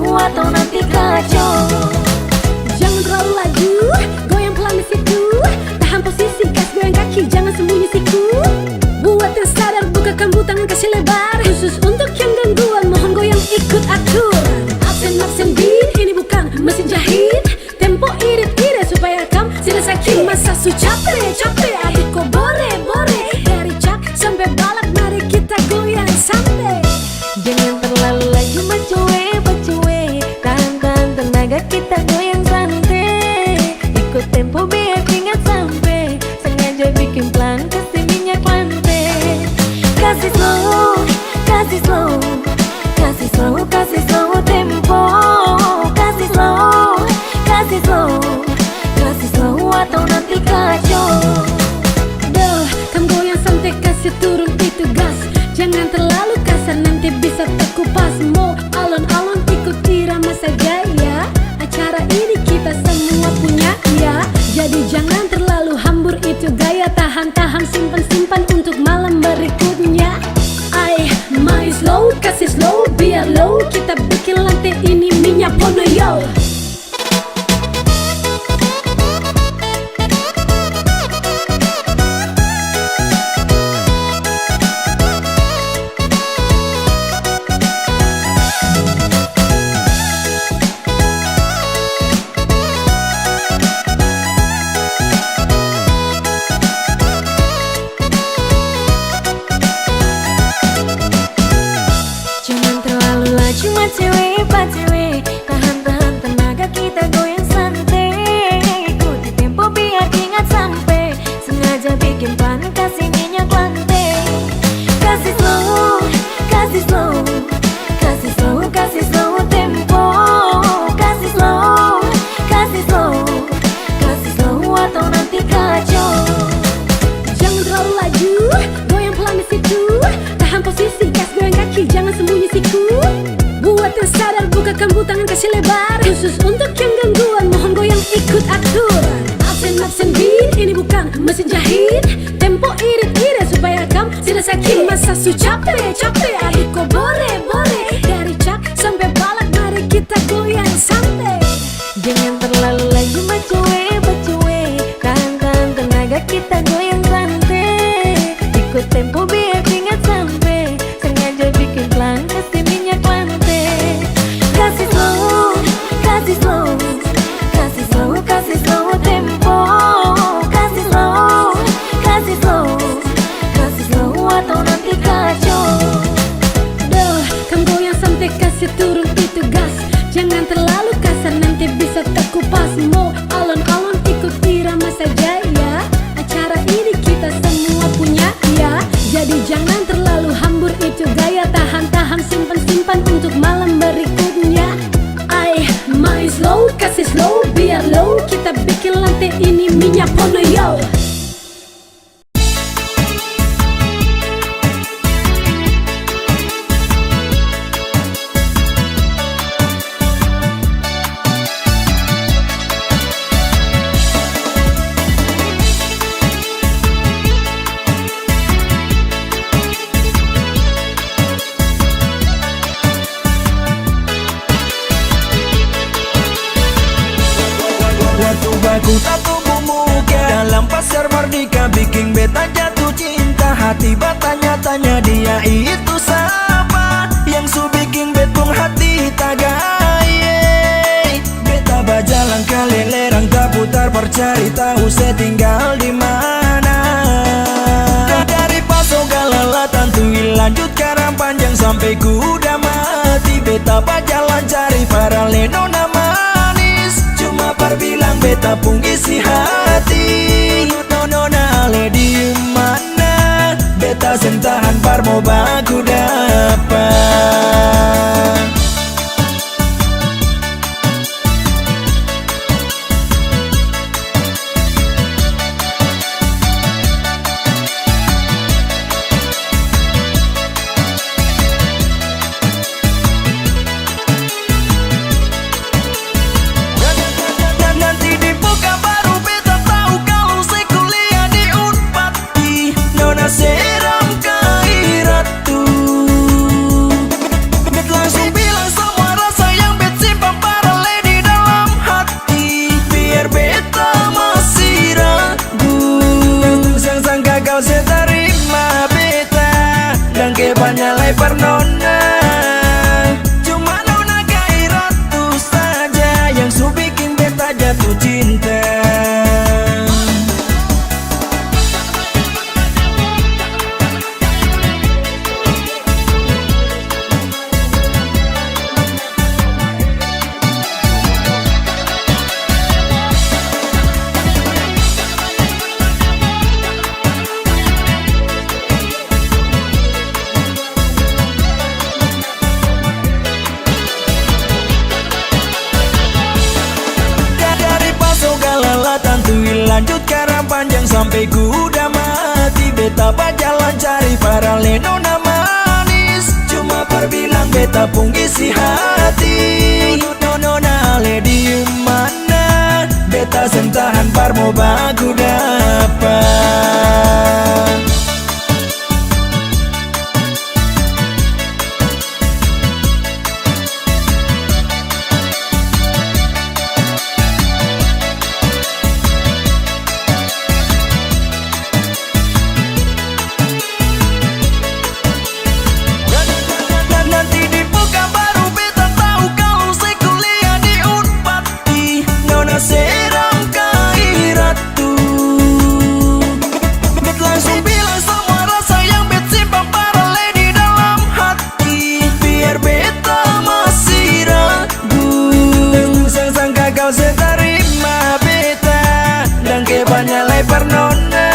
slow atau nanti kacau. Jangan terlalu laju, goyang pelan di situ. Tahan posisi, gas goyang kaki, jangan sembunyi siku. Buat yang sadar, bukakan butang kasih lebar. Khusus untuk yang gangguan, mohon goyang ikut atur. Absen beat, ini bukan mesin jahit. Tempo irit-irit supaya kamu tidak sakit. Masa su capek, adik kok bore. Dari cak sampai balak, mari kita goyang sampai. Jangan terlalu laju bacuwe. Tahan tenaga kita goyang santai. Ikut tempo biar ingat sampai. Sengaja bikin pelan kasih minyak lantai. Kasih slow tempo. Kasih slow atau nanti kacau. Kamu goyang santai, kasih turun itu gas. Jangan terlalu kasar, nanti bisa terkupas. Mau alon-alon ikut irama saja ya. Acara ini kita semua punya ya. Jadi jangan terlalu hambur itu gaya. Tahan simpan untuk malam berikutnya. My slow, kasih slow biar low. Kita bikin lantai ini minyak pono yo. Cuma cewek, tahan tenaga kita goyang santai. Ikuti tempo biar ingat sampai. Sengaja bikin panas kasih minyak lantai. Kasih slow tempo. Kasih slow atau nanti kacau. Jangan terlalu laju, goyang pelan di situ. Tahan posisi, gas goyang kaki, jangan sembunyi siku. Buat yang sadar, bukakan butang kasih lebar. Khusus untuk yang gangguan, mohon goyang ikut atur. Absen beat, ini bukan mesin jahit. Tempo irit-irit supaya kamu tidak sakit. Masa su capek, adik kok bore. Dari cak sampai balak, mari kita goyang sampai. Jangan terlalu laju bacuwe. Tahan tenaga kita goyang santai. Ikut tempo biar ingat sampai. Sengaja bikin pelan kasih minyak lantai. Kasih slow tempo. Kasih slow atau nanti kacau. Kamu goyang santai, kasih turun itu gas. Jangan terlalu kasar, nanti bisa terkupas. Mau alon-alon ikut irama saja ya. Acara ini kita semua punya ya. Jadi jangan terlalu hambur itu gaya. Tahan simpan untuk malam berikutnya. My slow, kasih slow biar low. Kita bikin lantai ini minyak pono yo. Baku tatu muka dalam pasar merdeka, bikin beta jatuh cinta. Hati bertanya-tanya dia itu siapa, yang su bikin betung hati tagaye. Beta berjalan kelilerang tak putar percari tahu saya tinggal di mana. Dari Paso Galala tantui lanjut karang panjang sampai kuda mati. Beta berjalan cari para lenona manis, cuma bilang beta pun isi hati. Nona ale di mana? Beta sentahan par mau baku dapat. lanjut karang panjang sampai kuda mati. Beta berjalan cari para lenona manis, cuma perbilang beta pun isi hati. Nona le di mana? Beta sentahan par mau baku dapat. Kau seterima beta dan kebanyakan pernona.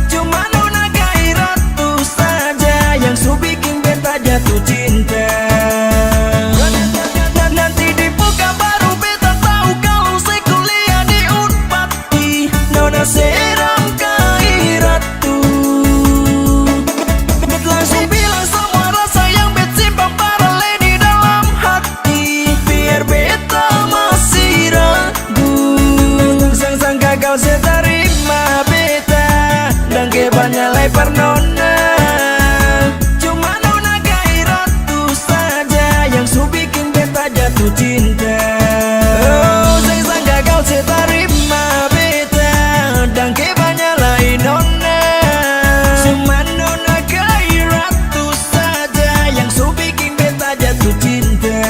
Cuma nona gairah tu saja yang su bikin beta jatuh cinta. Nanti di buka baru beta tahu kalau saya kuliah di Unpati. Nona seram gairah tu. Bet langsung bilang semua rasa yang bet simpan paralel di dalam hati. Biar beta sangka kau seterima beta dan kebanyakan pernona. Cuma nona gairah tu saja yang su bikin beta jatuh cinta. Oh, sangka kau seterima beta dan kebanyakan nona. Cuma nona gairah tu saja yang su bikin beta jatuh cinta.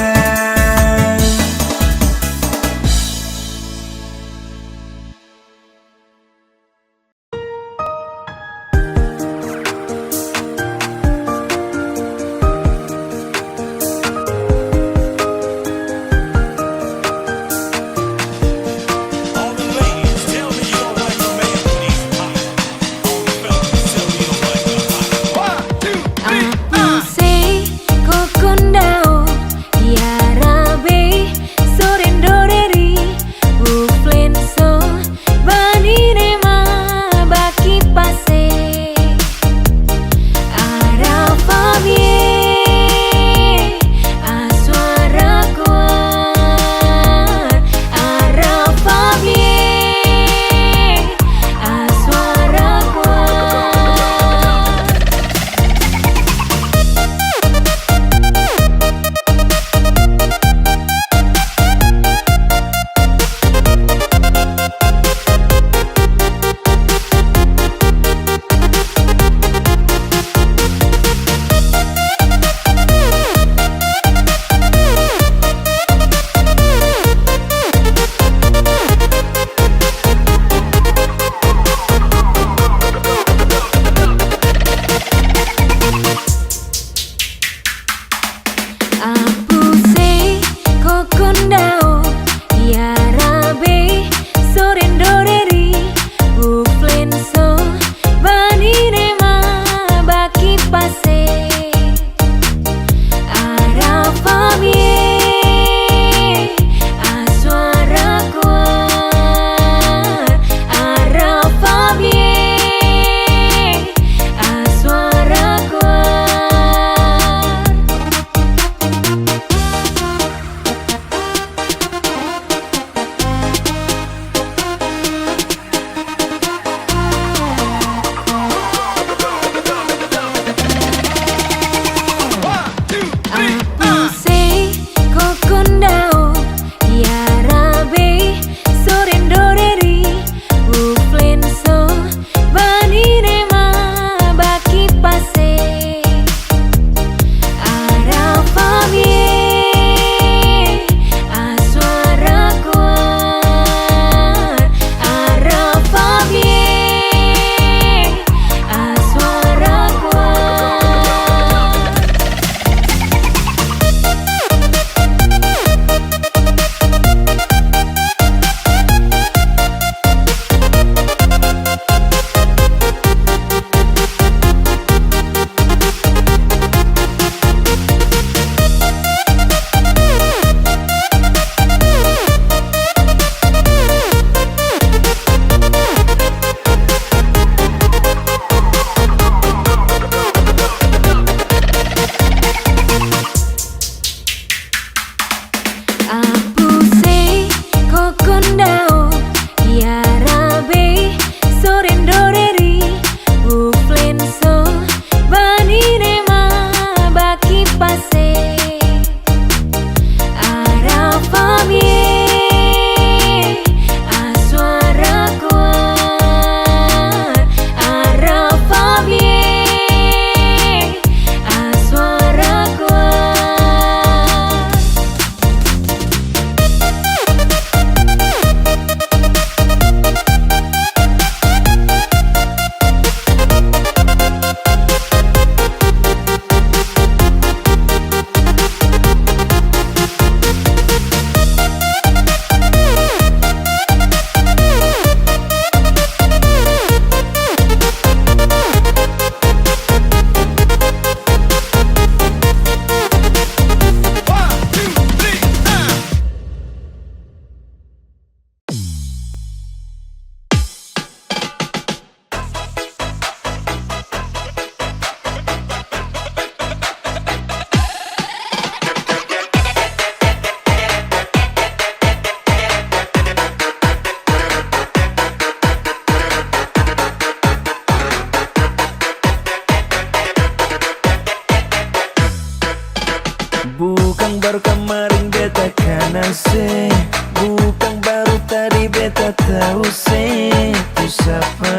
Bukan baru kemarin beta kenal se, bukan baru tadi beta tahu se itu siapa,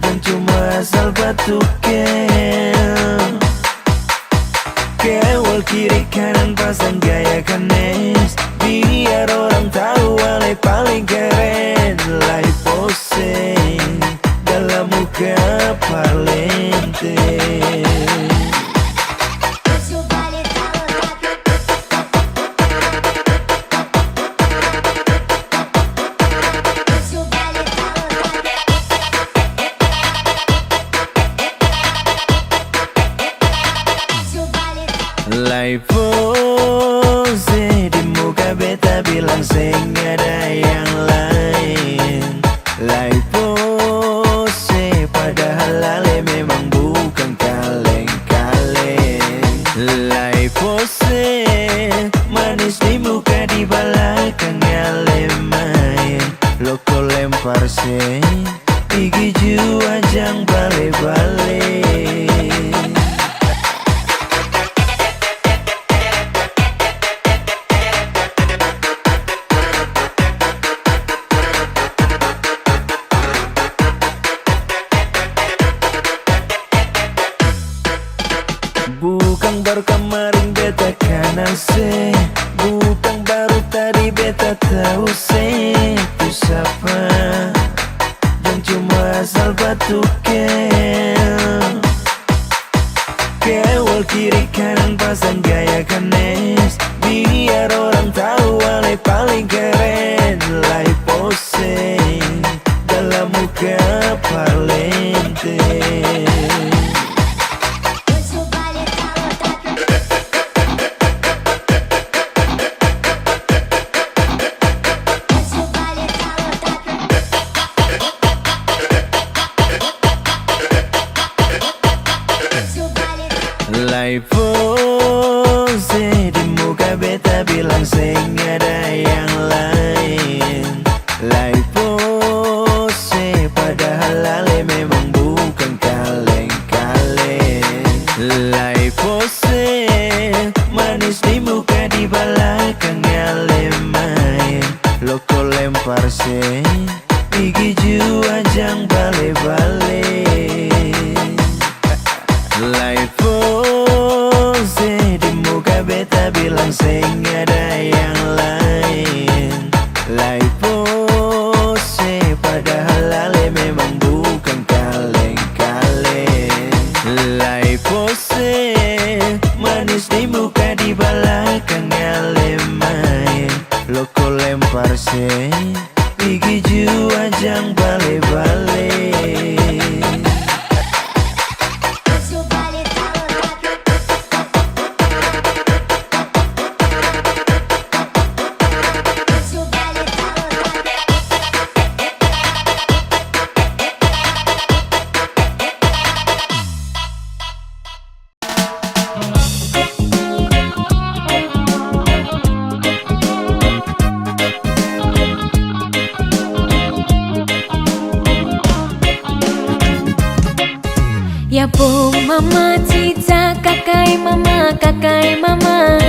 dan cuma asal batu kewal kiri kanan pasang gaya kanes, biar orang tahu ale paling keren. Lai pose dalam muka parlente. Lai pose di muka beta bilang seng ada yang lain. Lai pose padahal ale memang bukan kaleng-kaleng. Lai pose manis di muka di belakang ale main. Loko lempar se gigi jua jang bale-bale. Bukan baru kemarin beta kenal se, bukan baru tadi beta tahu se itu siapa, dan cuma asal batu kewal kiri kanan pasang gaya kanes, biar orang tahu ale paling keren. Lai pose dalam muka parlente. Lai pose di muka beta bilang seng ada yang lain. Lai pose padahal ale memang bukan kaleng-kaleng. Lai pose manis di muka di belakang ale main. Loko lempar se gigi jua jang bale-bale. Lai pose di muka beta bilang seng ada yang lain. Lai pose padahal ale memang bukan kaleng-kaleng. Lai pose manis di muka di belakang ale main. Loko lempar se gigi jua jang bale-bale. Ya po mama cica kakai mama kakai mama.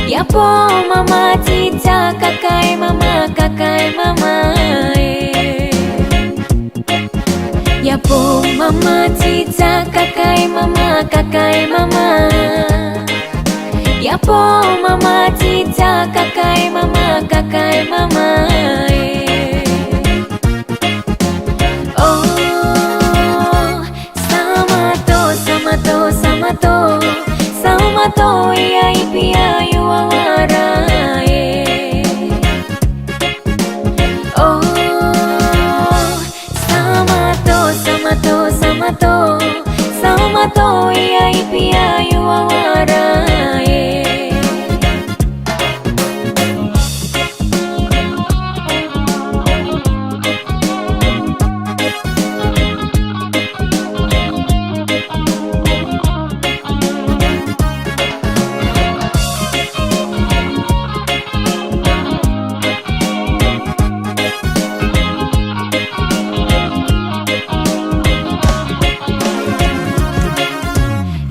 Ya po mama cica kakai mama kakai mama. Ya po mama cica kakai mama kakai mama. Ya po mama cica kakai mama kakai mama. Sama to iya ipia yuawarae. Oh, sama to iya ipia yuawarae.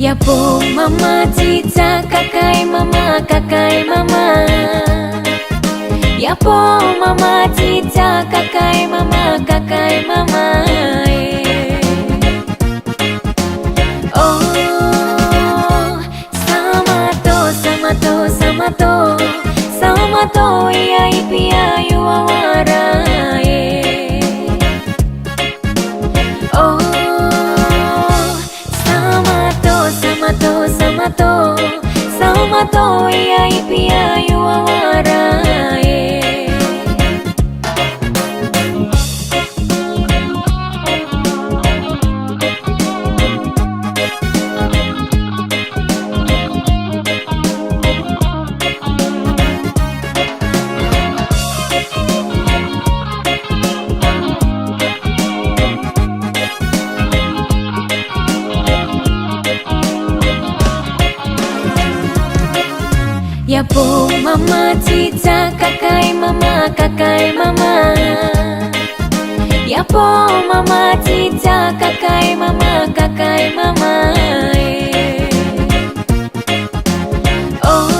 Ya po mama cica kakai mama ya po mama cica kakai mama oh sama to iya ipia yuawara oh sama to iya ipia yuawara ya po mama cica kakai mama ya po mama cica kakai mama oh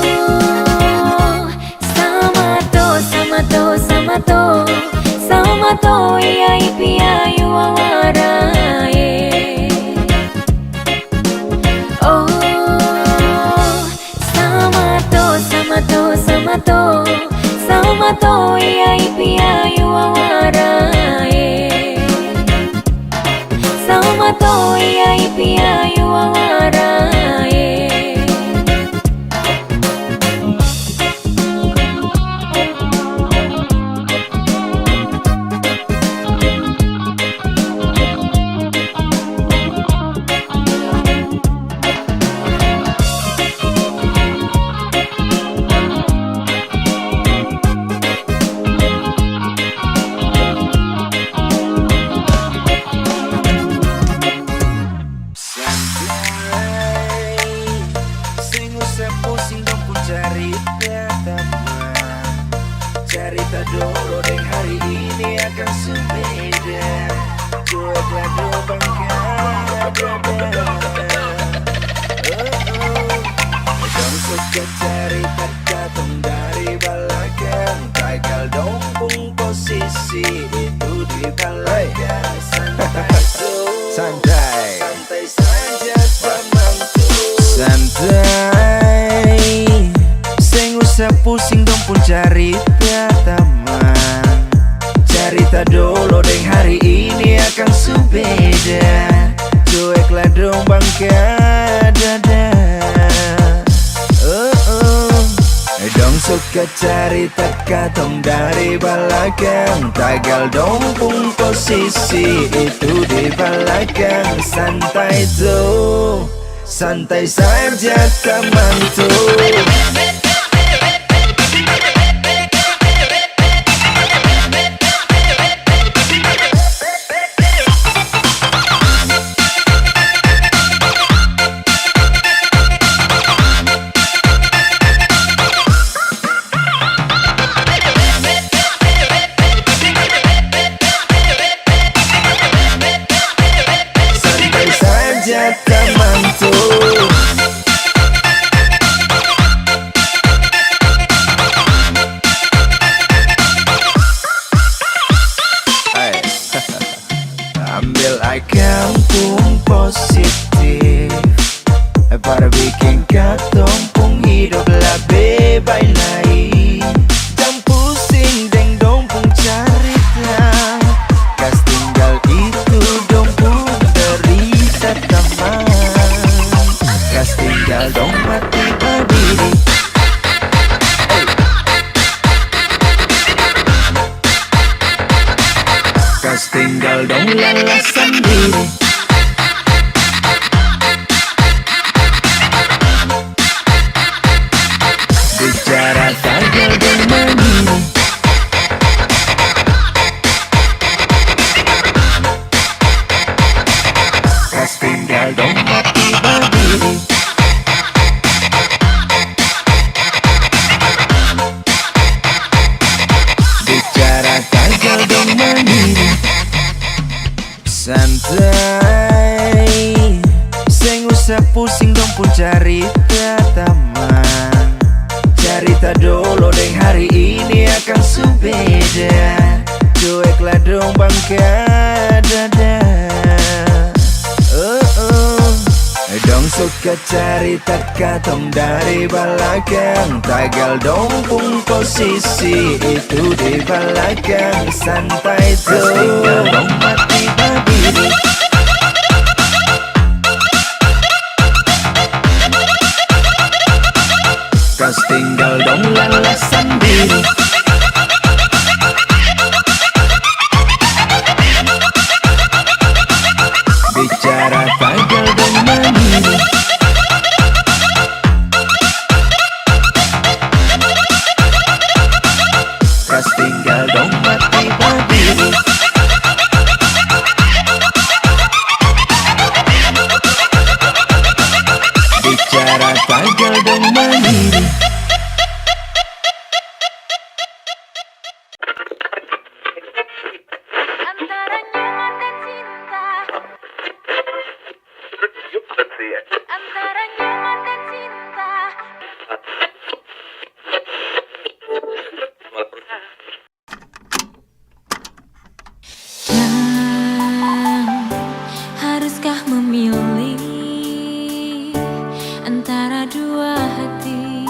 sama to iya ipia yuawara oh sama to iya ipia yuawara sama to iya ipia yuawara Cerita dulu deh hari ini akan sebeda. Cueklah dulu bangga Dong suka cerita datang dari belakang. Gagal dong pun posisi itu di belakang. Santai saja temanku. Santai, sing usah pusing dong pun cerita teman. Cerita dulu deh hari ini akan sebeda. Cueklah dong bangga dada. Dong suka cerita katong dari belakang. Tagal dong pun posisi itu di belakang. Santai tuh, santai saja teman tuh. Teman tuh cerita teman, cerita dulu deng hari ini akan subeda. Cueklah dong bangka dada. Dong suka cerita katong dari belakang, tagal dong pun posisi itu di belakang. Santai tuh, tinggal dong mati babi. Kas tinggal dong lalas sendiri. Bicara tagal dong mandiri. Kas tinggal dong mati berdiri. Bicara tagal dong mandiri. Antara nyaman dan cinta, antara nyaman dan cinta. Dan haruskah memilih antara dua hati?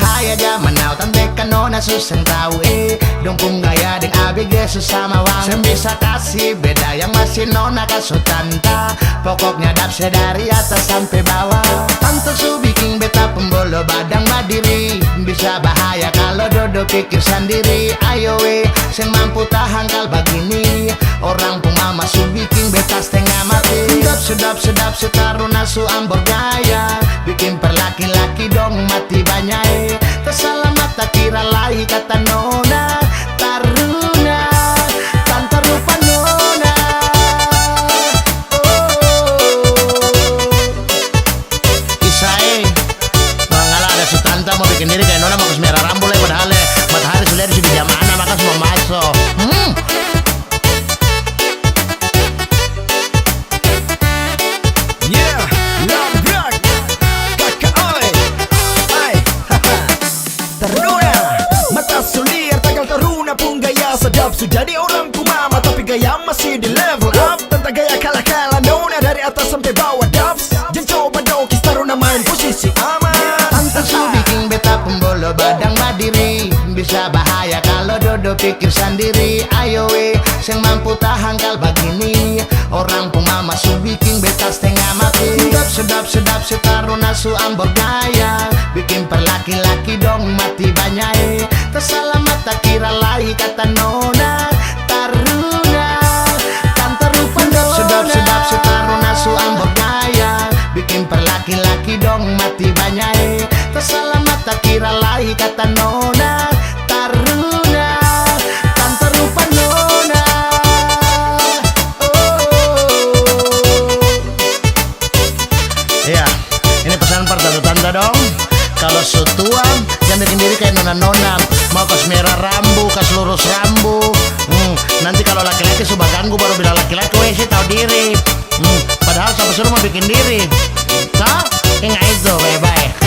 bahaya zaman now tante kanona susah tahu dong pun gaya deng abg susah mawang sem bisa kasih beda yang masih nona kaso tanta pokoknya dapse dari atas sampai bawah tante su bikin beta pembolo badang madiri bisa bahaya kalau dodo pikir sendiri ayo sen mampu tahan kal begini orang pun mama su bikin beta setengah mati sedap setaruna su ambor gaya bikin perlaki-laki dong mati banyak terselamat tak kira lahi kata nona taruna tante rupa nona kisah mengalah ada su tante mau bikin diri kayak nona mau merah rambut padahal matahari sudah di jam mana maka semua masuk sedap sudah jadi orang kumama tapi gaya masih di level up tentang gaya kalah-kalah nona dari atas sampai bawah dubs jangan coba dokis taruna main posisi aman tante su bikin beta pembolo badang madiri bisa bahaya kalau dodo pikir sendiri ayo sen mampu tahan kal begini orang pun mama su bikin beta setengah mati sedap setaruna su ambor gaya bikin perlaki-laki dong mati banyak terselamat tak kira lahi kata nona taruna tante rupa nona sedap setaruna su ambor gaya bikin perlaki-laki dong mati banyak terselamat tak kira lahi kata nona taruna tante rupa nona ya ini pesan pertama tante dong kalau su tua jangan bikin diri kayak nona-nona mau kas merah rambu kas lurus rambu nanti kalau laki-laki suka ganggu baru bilang laki-laki sih tahu diri padahal sampai suruh mau bikin diri toh ingat itu bye-bye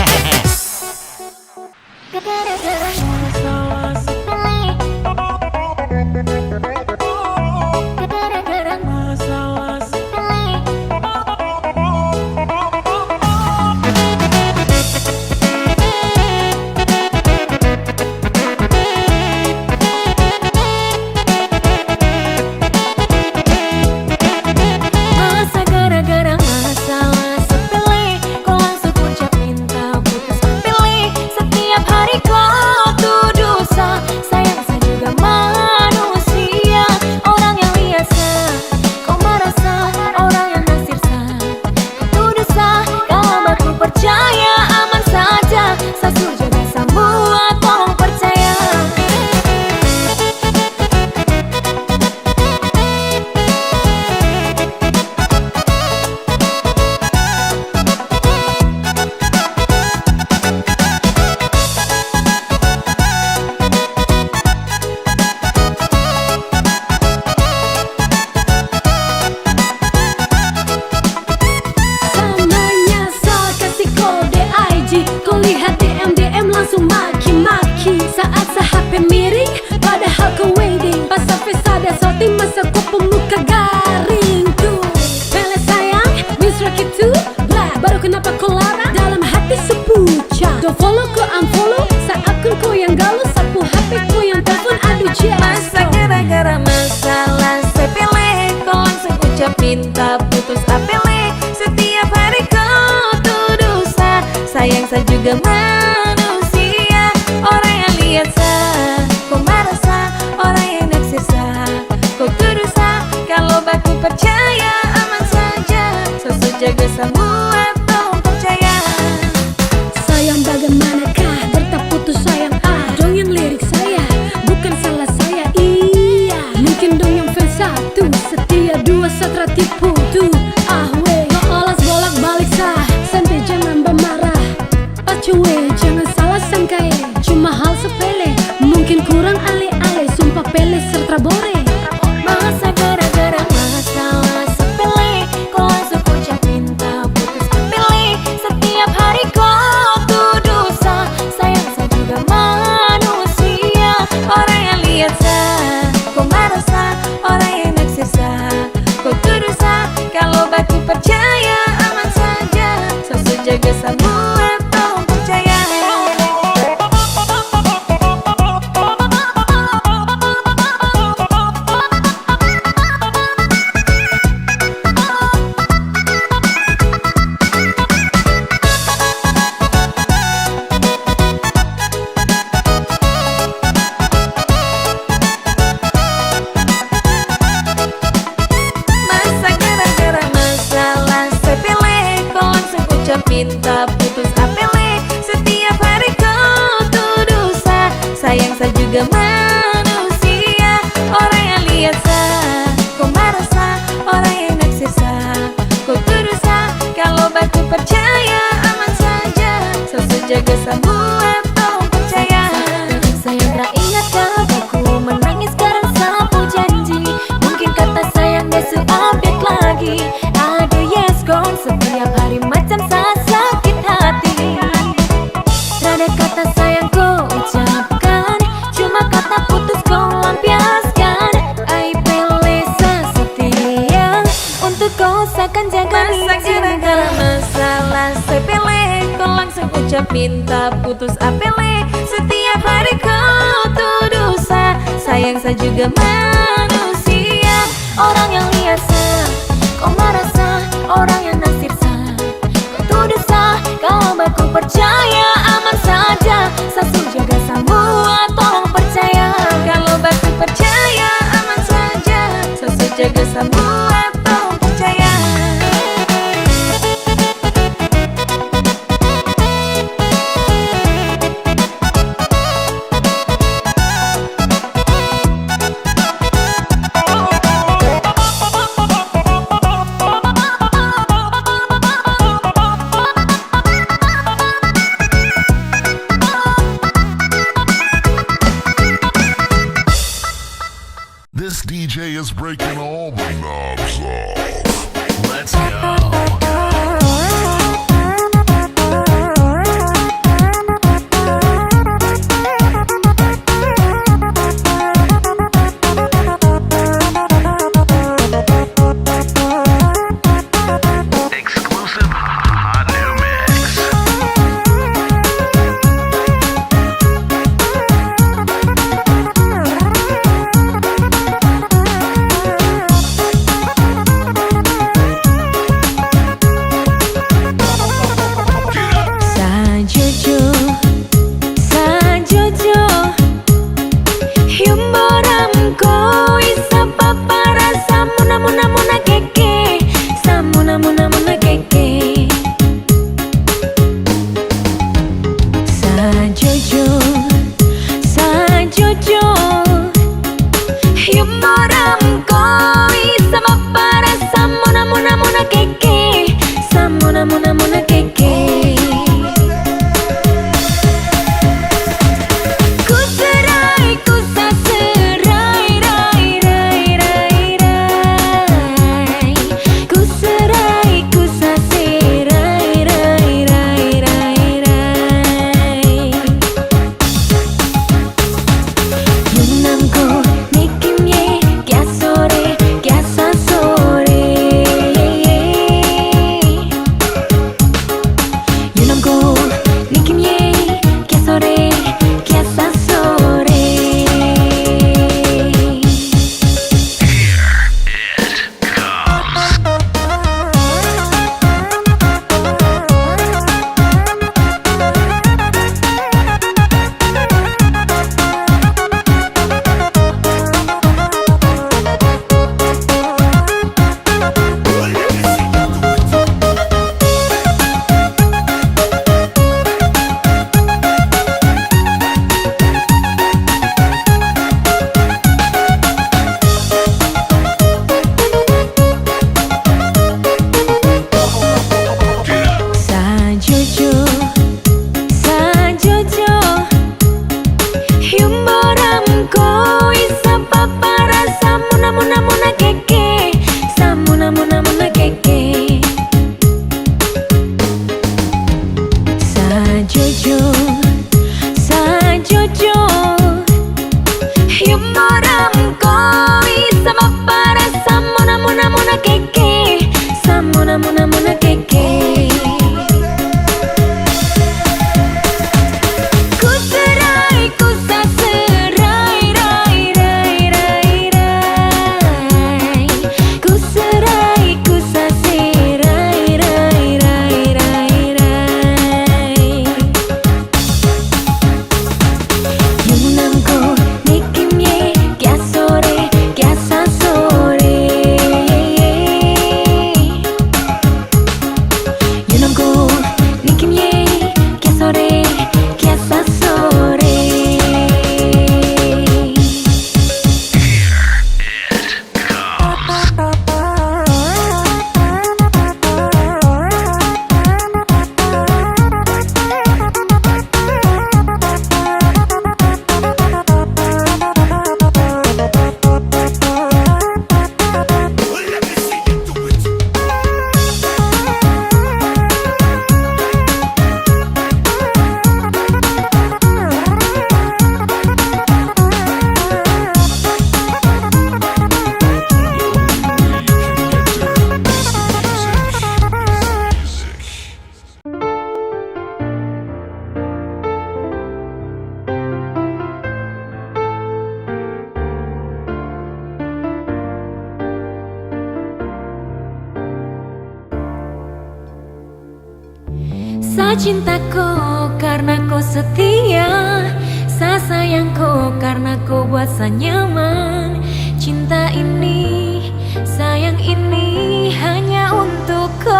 minta putus apele setiap hari kau tuh dosa sayang saya juga manusia orang yang lihat sah kau marah sah orang yang naksir sah kau tuh dosa kalau baku percaya aman saja sesu jaga semua tolong percaya sayang bagaimanakah bertap putus sayang dong yang lirik saya bukan salah saya iya mungkin dong yang fans satu setia dua satra tipu tuh weh olas bolak balik sah santai jangan bermarah cuy jangan salah sangka cuma hal sepele mungkin kurang ale-ale sumpah pele serta bore masa gara-gara masalah sepele juga manusia. Orang yang lihat sah, kau marah sah. Orang yang naksir sah, kau tuduh sah. Kalau batu percaya aman saja. Selalu jaga semua, tolong percaya. Sayang tak ingat kataku menangis karena sapu janji. Mungkin kata sayang besok update lagi. Ada yes gone setiap hari macam saya sakit hati. Rada kata sayang kau ucapkan, cuma kata putus kau lampiaskan. I pilih setia untuk kau seakan jaga gara-gara masalah sepele. Kau langsung ucap minta putus apele. Setiap hari kau tuduh sah. Sayang saya juga manusia. Orang yang lihat sah, kau marah sah. Orang yang nasib sah, kau tuduh sah. Kalau aku percaya aman saja. Satu jaga semua, tolong percaya. Kalau batu percaya aman saja. Satu jaga semua, tolong percaya. This DJ is breaking all the knobs off. Let's go. Exclusive hot new mix. cintaku karena kau setia, sa sayangku karena kau buat saya nyaman. Cinta ini, sayang ini hanya untuk kau.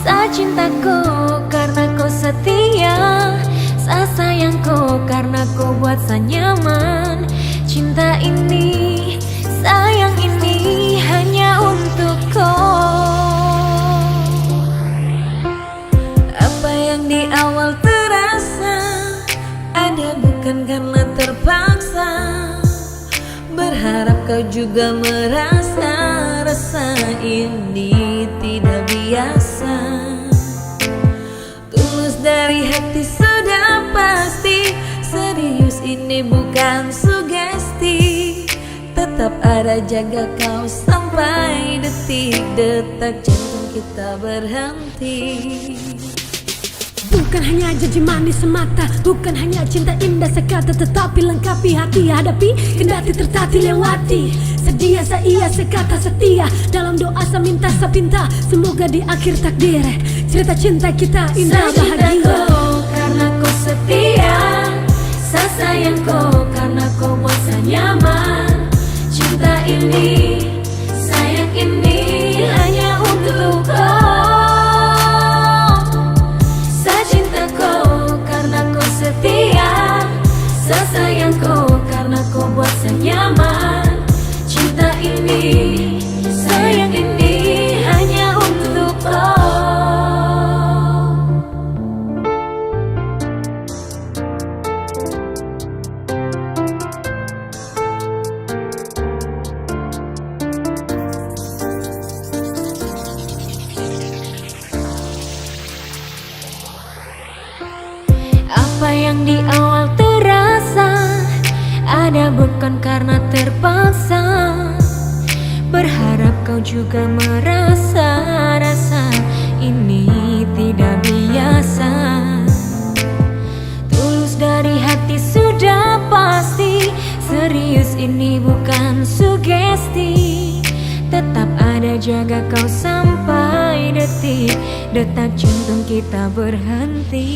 Sa cintaku karena kau setia, sa sayangku karena kau buat saya nyaman. Cinta ini, sayang ini hanya untuk kau. Apa yang di awal terasa, ada bukan karena terpaksa. Berharap kau juga merasa, rasa ini tidak biasa. Tulus dari hati sudah pasti, serius ini bukan sugesti. Tetap ada jaga kau sampai detik-detak jantung kita berhenti. Bukan hanya janji manis semata, bukan hanya cinta indah sekata, tetapi lengkapi hati hadapi, kendati tertati lewati. Sedia saya sekata setia, dalam doa saya minta saya pinta, semoga di akhir takdir cerita cinta kita indah bahagia. Cintaku karena kau setia, sa sayangku karena kau buat saya nyaman. Cinta ini, sayang ini hanya untuk kau. Sa sayangku karena kau buat saya nyaman. Cinta ini, sayang ini hanya untuk kau. Apa yang di awal terasa, ada bukan karena terpaksa. Berharap kau juga merasa, rasa ini tidak biasa. Tulus dari hati sudah pasti, serius ini bukan sugesti. Tetap ada jaga kau sampai detik-detak jantung kita berhenti.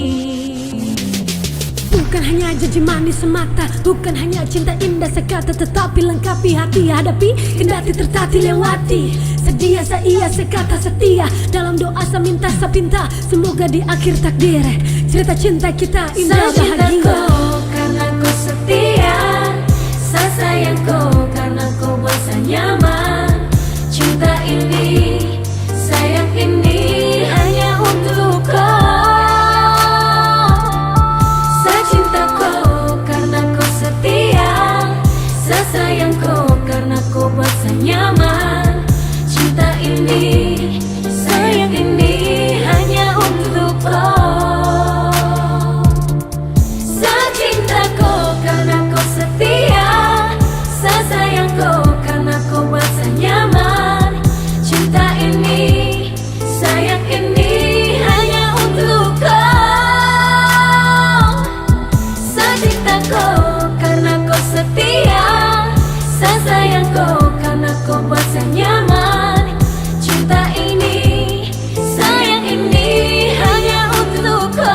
Bukan hanya janji manis semata, bukan hanya cinta indah sekata, tetapi lengkapi hati hadapi, kendati tertati lewati. Sedia saya sekata setia, dalam doa saya minta saya pinta, semoga di akhir takdir cerita cinta kita indah bahagia. Cintaku karena kau setia, sa sayangku karena kau buat saya nyaman. Cinta ini, sayang ini hanya untuk kau. Sayangku karena kau buat saya nyaman. Cinta ini, sayang ini hanya untuk kau. Sa cintaku karena kau setia, sa sayangku karena kau buat saya nyaman. Cinta ini, sayang ini hanya untuk kau. Sa cintaku karena kau setia, sa sayangku karena kau buat saya nyaman. Cinta ini, sayang ini hanya untuk kau.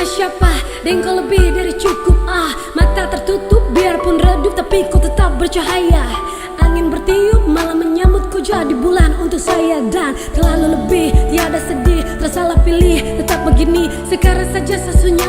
siapa dan kau lebih dari cukup. Mata tertutup biarpun redup tapi kau tetap bercahaya. Angin bertiup malam menyambut kau jadi bulan untuk saya. Dan terlalu lebih tiada sedih, tersalah pilih tetap begini. Sekarang saja sesunya